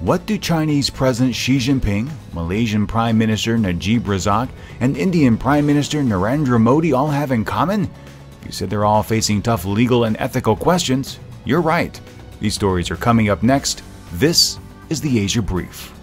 What do Chinese President Xi Jinping, Malaysian Prime Minister Najib Razak, and Indian Prime Minister Narendra Modi all have in common? You said they're all facing tough legal and ethical questions. You're right. These stories are coming up next. This is the Asia Brief.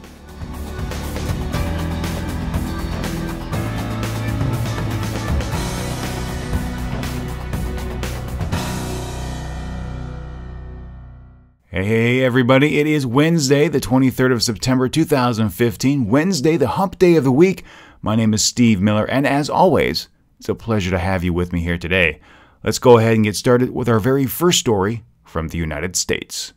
Hey everybody, it is Wednesday, the 23rd of September 2015, Wednesday, the hump day of the week. My name is Steve Miller, and as always, it's a pleasure to have you with me here today. Let's go ahead and get started with our very first story from the United States.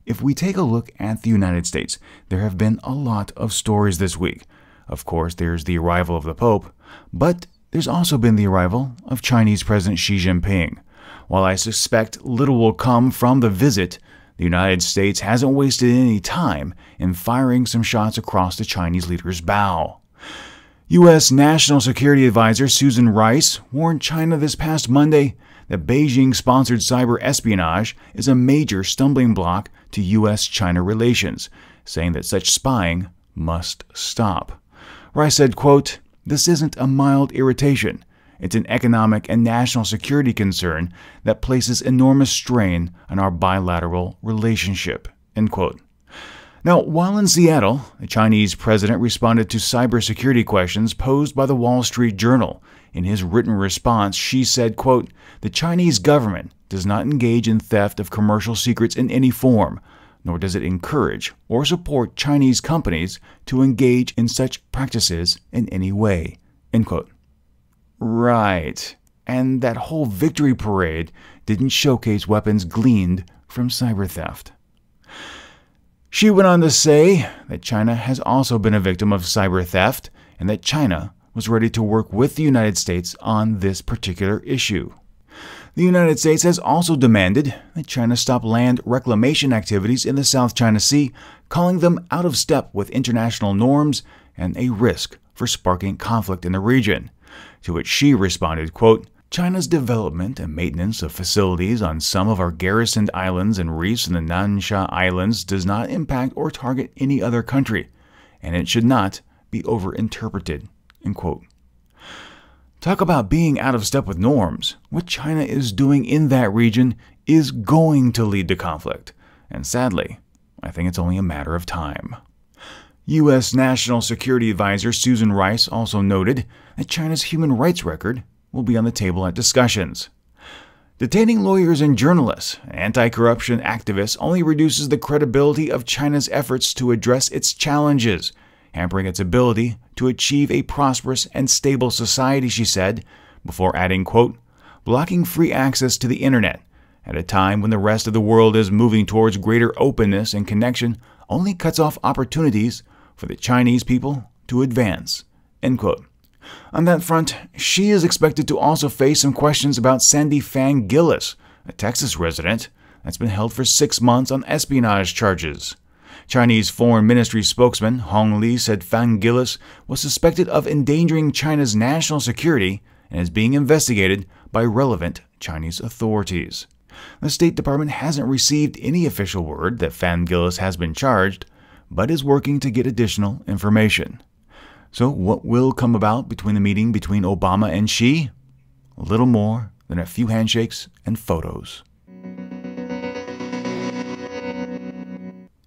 If we take a look at the United States, there have been a lot of stories this week. Of course, there's the arrival of the Pope, but there's also been the arrival of Chinese President Xi Jinping. While I suspect little will come from the visit, the United States hasn't wasted any time in firing some shots across the Chinese leader's bow. U.S. National Security Advisor Susan Rice warned China this past Monday that Beijing-sponsored cyber espionage is a major stumbling block to U.S.-China relations, saying that such spying must stop. Rice said, quote, "This isn't a mild irritation. It's an economic and national security concern that places enormous strain on our bilateral relationship." End quote. Now, while in Seattle, the Chinese president responded to cybersecurity questions posed by the Wall Street Journal. In his written response, Xi said, quote, "The Chinese government does not engage in theft of commercial secrets in any form, nor does it encourage or support Chinese companies to engage in such practices in any way." End quote. Right. And that whole victory parade didn't showcase weapons gleaned from cyber theft. She went on to say that China has also been a victim of cyber theft and that China was ready to work with the United States on this particular issue. The United States has also demanded that China stop land reclamation activities in the South China Sea, calling them out of step with international norms and a risk for sparking conflict in the region. To which Xi responded, quote, "China's development and maintenance of facilities on some of our garrisoned islands and reefs in the Nansha Islands does not impact or target any other country, and it should not be overinterpreted." End quote. Talk about being out of step with norms. What China is doing in that region is going to lead to conflict. And sadly, I think it's only a matter of time. U.S. National Security Advisor Susan Rice also noted that China's human rights record will be on the table at discussions. Detaining lawyers and journalists and anti-corruption activists only reduces the credibility of China's efforts to address its challenges, hampering its ability to achieve a prosperous and stable society, she said, before adding, quote, "Blocking free access to the internet at a time when the rest of the world is moving towards greater openness and connection only cuts off opportunities for the Chinese people to advance." End quote. On that front, Xi is expected to also face some questions about Sandy Fang Gillis, a Texas resident that's been held for 6 months on espionage charges. Chinese Foreign Ministry spokesman Hong Li said Fang Gillis was suspected of endangering China's national security and is being investigated by relevant Chinese authorities. The State Department hasn't received any official word that Fang Gillis has been charged, but is working to get additional information. So what will come about between the meeting between Obama and Xi? A little more than a few handshakes and photos.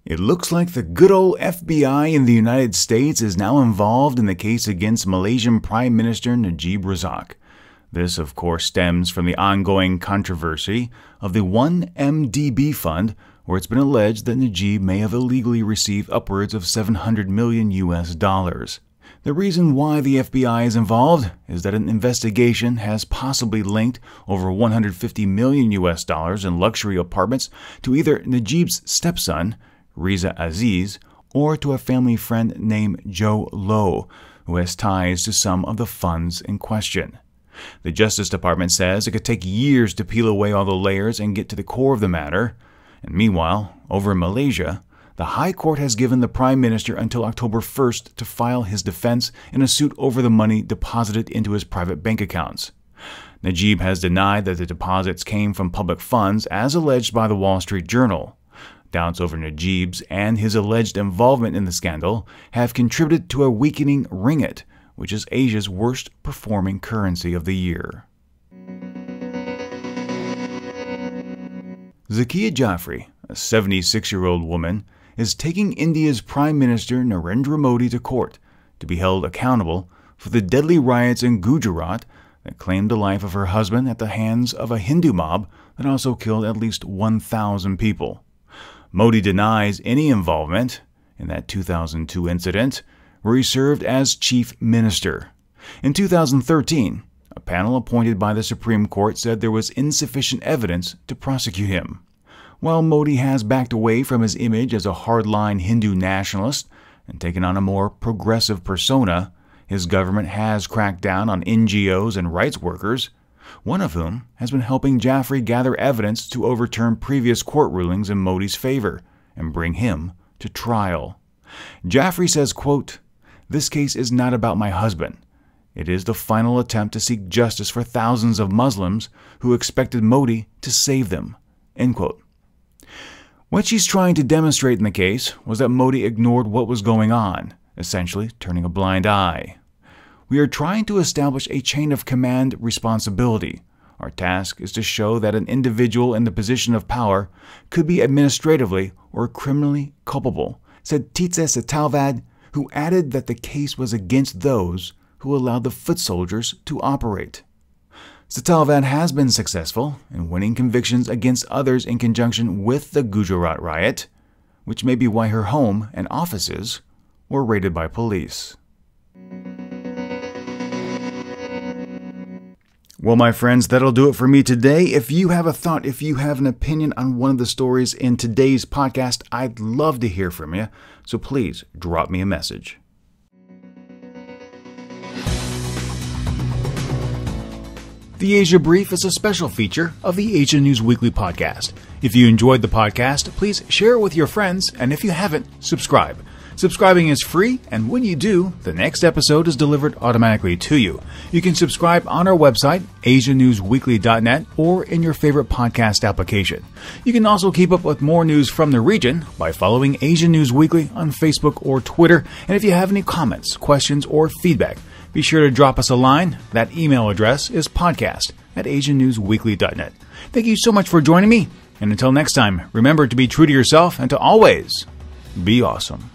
It looks like the good old FBI in the United States is now involved in the case against Malaysian Prime Minister Najib Razak. This, of course, stems from the ongoing controversy of the 1MDB fund, where it's been alleged that Najib may have illegally received upwards of $700 million. The reason why the FBI is involved is that an investigation has possibly linked over $150 million in luxury apartments to either Najib's stepson, Riza Aziz, or to a family friend named Joe Low, who has ties to some of the funds in question. The Justice Department says it could take years to peel away all the layers and get to the core of the matter. And meanwhile, over in Malaysia, the High Court has given the Prime Minister until October 1st to file his defense in a suit over the money deposited into his private bank accounts. Najib has denied that the deposits came from public funds as alleged by the Wall Street Journal. Doubts over Najib's and his alleged involvement in the scandal have contributed to a weakening ringgit, which is Asia's worst performing currency of the year. Zakia Jafri, a 76-year-old woman, is taking India's Prime Minister Narendra Modi to court to be held accountable for the deadly riots in Gujarat that claimed the life of her husband at the hands of a Hindu mob that also killed at least 1,000 people. Modi denies any involvement in that 2002 incident, where he served as chief minister. In 2013, a panel appointed by the Supreme Court said there was insufficient evidence to prosecute him. While Modi has backed away from his image as a hardline Hindu nationalist and taken on a more progressive persona, his government has cracked down on NGOs and rights workers, one of whom has been helping Jafri gather evidence to overturn previous court rulings in Modi's favor and bring him to trial. Jafri says, quote, "This case is not about my husband. It is the final attempt to seek justice for thousands of Muslims who expected Modi to save them." End quote. What she's trying to demonstrate in the case was that Modi ignored what was going on, essentially turning a blind eye. We are trying to establish a chain of command responsibility. Our task is to show that an individual in the position of power could be administratively or criminally culpable, said Titze Setalvad, who added that the case was against those who allowed the foot soldiers to operate. Setalvad has been successful in winning convictions against others in conjunction with the Gujarat riot, which may be why her home and offices were raided by police. Well, my friends, that'll do it for me today. If you have a thought, if you have an opinion on one of the stories in today's podcast, I'd love to hear from you. So please drop me a message. The Asia Brief is a special feature of the Asia News Weekly podcast. If you enjoyed the podcast, please share it with your friends, and if you haven't, subscribe. Subscribing is free, and when you do, the next episode is delivered automatically to you. You can subscribe on our website, asianewsweekly.net, or in your favorite podcast application. You can also keep up with more news from the region by following Asia News Weekly on Facebook or Twitter. And if you have any comments, questions, or feedback, be sure to drop us a line. That email address is podcast@asianewsweekly.net. Thank you so much for joining me, and until next time, remember to be true to yourself and to always be awesome.